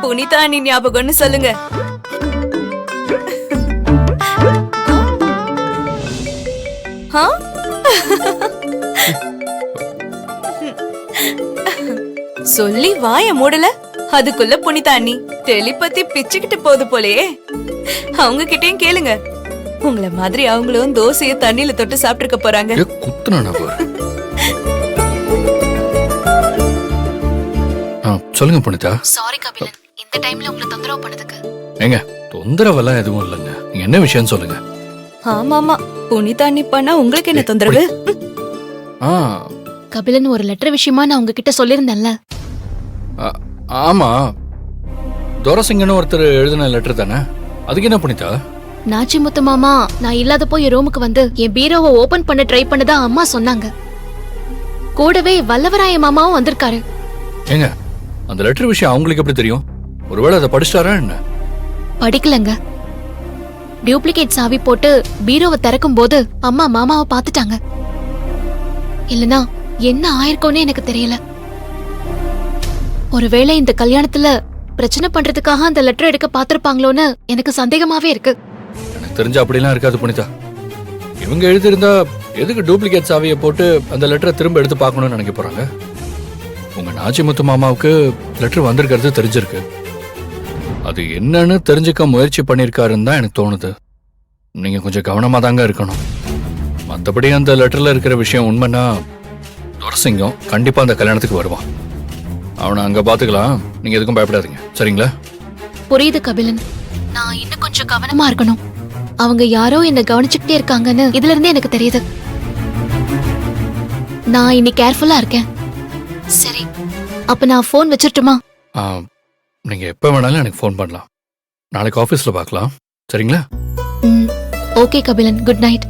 புனிதா அண்ணி ஞாபகம்னு சொல்லுங்க. ஆ? சொல்லி வாய மூடல, அதுக்குள்ள புனிதா அண்ணி டெலிபதி பிச்சுக்கிட்டு போகுது போலயே. அவங்க கிட்டயும் கேளுங்க, உங்களை மாதிரி அவங்களும் தோசைய தண்ணியில தொட்டு சாப்பிட்டுருக்க போறாங்க. சொல்லுங்க புனிதா. சாரி கபிலன், இந்த டைம்ல உங்களை தொந்தரவு பண்ணதுக்கு. ஏங்க தொந்தரவெல்லாம் எதுவும் இல்லைங்க, நீங்க என்ன விஷயம் சொல்லுங்க. ஆமாமா, புனிதா அண்ணி பண்ணா உங்களுக்கு என்ன தொந்தரவு? கபிலன், ஒரு லெட்டர் விஷயமா நான் உங்ககிட்ட சொல்லியிருந்தேன்ல. ஆமா, துரசிங்கன்னு ஒருத்தர் எழுதின லெட்டர் தானே, அதுக்கு என்ன புனிதா? நாச்சிமுத்து மாமா நான் இல்லாதப்போ என் ரூமுக்கு வந்து என் பீரோவை ஓபன் பண்ண ட்ரை பண்ணதா அம்மா சொன்னாங்க. கூடவே வல்லவராய மாமாவும் வந்திருக்காரு. ஏங்க அந்த லெட்டர் விஷயம் அவங்களுக்கு எப்படி தெரியும்? ஒருவேளை அதை படிச்சிட்டாரா என்ன? படிக்கலங்க. டூப்ளிகேட் சாவி போட்டு பீரோவை திறக்கும் போது அம்மா மாமாவை பாத்துட்டாங்க. இல்லனா என்ன ஆயிருக்கும்னு எனக்கு தெரியல. ஒருவேளை இந்த கல்யாணத்துல பிரச்சனை பண்றதுக்காக அந்த லெட்டர் எடுக்க பாத்திருப்பாங்களோன்னு எனக்கு சந்தேகமாவே இருக்கு. எனக்கு தெரிஞ்ச அப்படிலாம் இருக்காது புனிதா. இவங்க எழுதியிருந்தா எதுக்கு டூப்ளிகேட் சாவியை போட்டு அந்த லெட்டரை திரும்ப எடுத்து பார்க்கணும்னு நினைக்க போறாங்க? உங்க நாச்சிமுத்து மாமாவுக்கு லெட்டர் வந்திருக்கிறது தெரிஞ்சிருக்கு. அது என்னன்னு தெரிஞ்சுக்க முயற்சி பண்ணிருக்காருன்னு தான் எனக்கு தோணுது. நீங்க கொஞ்சம் கவனமா தாங்க இருக்கணும். மற்றபடி அந்த லெட்டர்ல இருக்கிற விஷயம் உண்மைன்னா துரசிங்கம் கண்டிப்பா அந்த கல்யாணத்துக்கு வருவான். அவனை அங்க பாத்துக்கலாம், நீங்க எதுக்கும் பயப்படாதீங்க, சரிங்களா? புரியுது கபிலன், நான் இன்னும் கொஞ்சம் கவனமா இருக்கணும். அவங்க யாரோ என்ன கவனிச்சுக்கிட்டே இருக்காங்கன்னு இதுல இருந்தே எனக்கு தெரியுது. நான் இனி கேர்ஃபுல்லா இருக்கேன். சரி, அப்ப நான் போன் வச்சிரட்டுமா? நீங்க எப்ப வேணாலும் எனக்கு ஃபோன் பண்ணலாம். நாளைக்கு ஆபீஸ்ல பார்க்கலாம், சரிங்களா? Okay Kapilan, good night.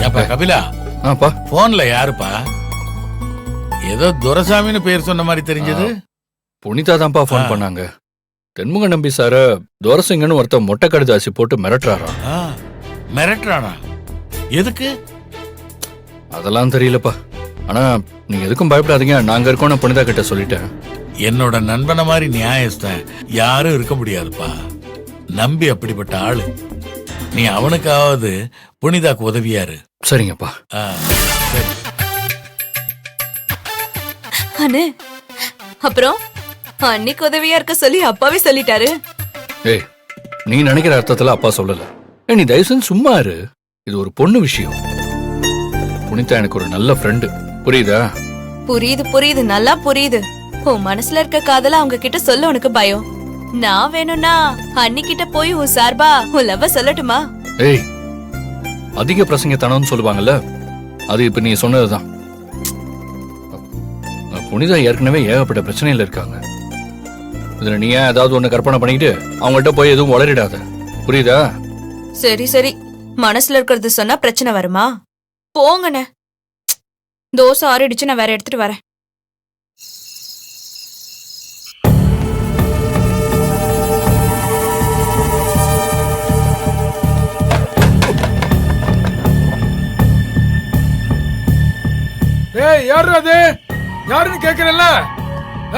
ஏப்பா கபிலா, போன்ல யாருப்பா? ஏதோ துரசாமின்னு பேர் சொன்ன மாதிரி தெரிஞ்சது. புனிதா தான்ப்பா போன் பண்ணாங்க. தென்முக நம்பி சார துரசிங்கன்னு ஒருத்த மொட்டை கடுதாசி போட்டு மிரட்டுறாரா. மிரட்டுறானா? எதுக்கு? அதெல்லாம் தெரியலப்பா. ஆனா நீங்க எதுக்கும் பயப்படாதீங்க, நாங்க இருக்கோம். புனிதா கிட்ட சொல்லிட்டேன். என்னோட நண்பன மாதிரி நியாயஸ்தான் யாரும் இருக்க முடியாதுப்பா. நம்பி அப்படிப்பட்ட ஆளு. நீ அவனுக்காவது புனிதாக்கு உதவியாரு. சரிங்கப்பா. சரி. அண்ணே, அப்புறம் அன்னைக்கு உதவியா இருக்க சொல்லி அப்பாவே சொல்லிட்டாரு. ஏய், நீ நினைக்கிற அர்த்தத்துல அப்பா சொல்லல. நீ தயவு செஞ்சு சும்மா இரு. இது ஒரு பொண்ணு விஷயம். புனிதா எனக்கு ஒரு நல்ல ஃப்ரெண்டு, புரியுதா? புரியுது புரியுது, நல்லா புரியுது. உன் மனசுல இருக்க காதல அவங்க கிட்ட சொல்ல உனக்கு பயம். நான் வேணும்னா அன்னிக்கிட்ட போய் உன் சார்பா உன் லவ்வ சொல்லட்டுமா? ஏய், அதிக பிரசங்கத்தனம்னு சொல்லுவாங்கல்ல, அது இப்ப நீ சொன்னதுதான். புனிதா ஏற்கனவே ஏகப்பட்ட பிரச்சனையில இருக்காங்க. இதுல நீ ஏதாவது ஒண்ணு கற்பனை பண்ணிக்கிட்டு அவங்கள்ட்ட போய் எதுவும் வளரிடாத, புரியுதா? சரி சரி, மனசுல இருக்கிறது சொன்னா பிரச்சனை வருமா? போங்கண்ணே, தோசை ஆறிடுச்சு, நான் வேற எடுத்துட்டு வரேன். ஏய், யாரு அது? யாருன்னு கேக்குறல்ல?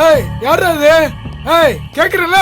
ஏய், யாரு அது? ஏய், கேக்குறல்ல?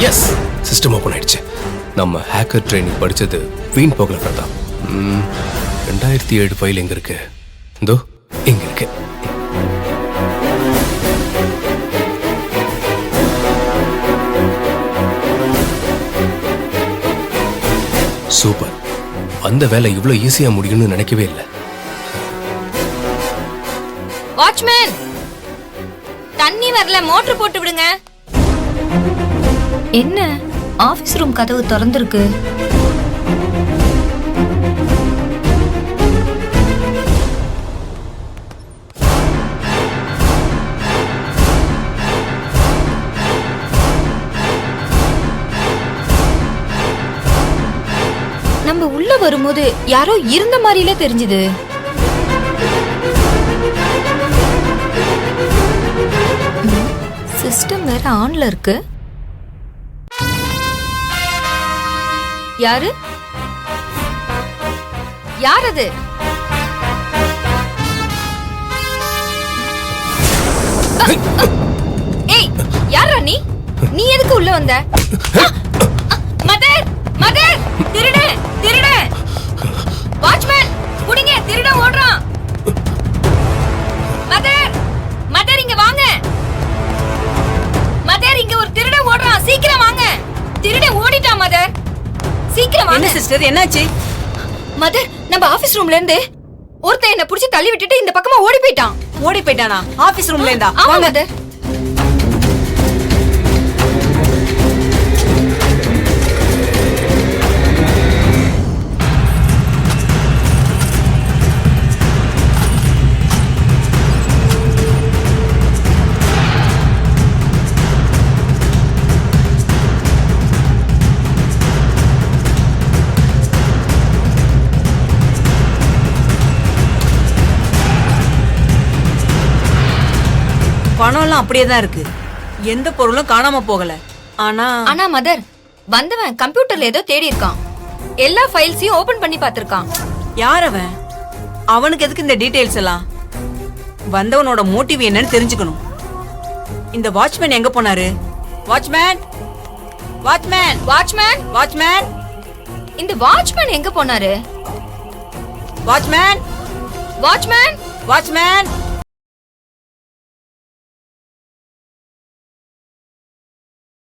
எஸ், சிஸ்டம் ஓப்பன் ஆயிடுச்சு. நம்ம ஹேக்கர் ட்ரைனிங் படிச்சது வீண் போகல பிரதாப். 2007 ஃபைல் எங்க இருக்கு? இதோ இங்க இருக்கு. சூப்பர். அந்த வேலை இவ்வளவு ஈஸியா முடியும்னு நினைக்கவே இல்லை. வாட்ச்மேன், தண்ணி வரல, மோட்டர் போட்டு விடுங்க. என்ன ஆபீஸ் ரூம் கதவு திறந்திருக்கு? நம்ம உள்ள வரும்போது யாரோ இருந்த மாதிரில தெரிஞ்சுது. சிஸ்டம் வேற ஆன்ல இருக்கு. யாரு? யார் அது? ஏய், யாரா நீ? நீ எதுக்கு உள்ள வந்த? மதர், மதர், திருடு, திருடு. வாட்ச்மேன், புடிங்க, திருட ஓடுறான். மதர், மதர் இங்க வாங்க. மதர், இங்க ஒரு திருட ஓடுறான், சீக்கிரம் வாங்க. திருட ஓடிட்டான் மதர், சீக்கிரம் வாங்க. என்ன சிஸ்டர், என்னாச்சு? மதர், நம்ம ஆபீஸ் ரூம்ல இருந்து ஒருத்தன் என்ன புடிச்சு தள்ளி விட்டுட்டு இந்த பக்கமா ஓடி போயிட்டான். ஓடி போயிட்டானா? ஆபீஸ் ரூம்ல இருந்தா? ஆமா வாங்க. மதர். பணம் எல்லாம் அப்படியே தான் இருக்கு. எந்த பொருளும் காணாம போகல. ஆனா மதர், வந்தவன் கம்ப்யூட்டர்ல ஏதோ தேடி இருக்கான். எல்லா ஃபைல்ஸையும் ஓபன் பண்ணி பார்த்திருக்கான். யார் அவன்? அவனுக்கு எதுக்கு இந்த டீடைல்ஸ் எல்லாம்? வந்தவனோட மோட்டிவ் என்னன்னு தெரிஞ்சுக்கணும். இந்த வாட்ச்மேன் எங்க போனாரு? வாட்ச்மேன், வாட்ச்மேன், வாட்ச்மேன், வாட்ச்மேன், இந்த வாட்ச்மேன் எங்க போனாரு? Watchman, watchman, watchman.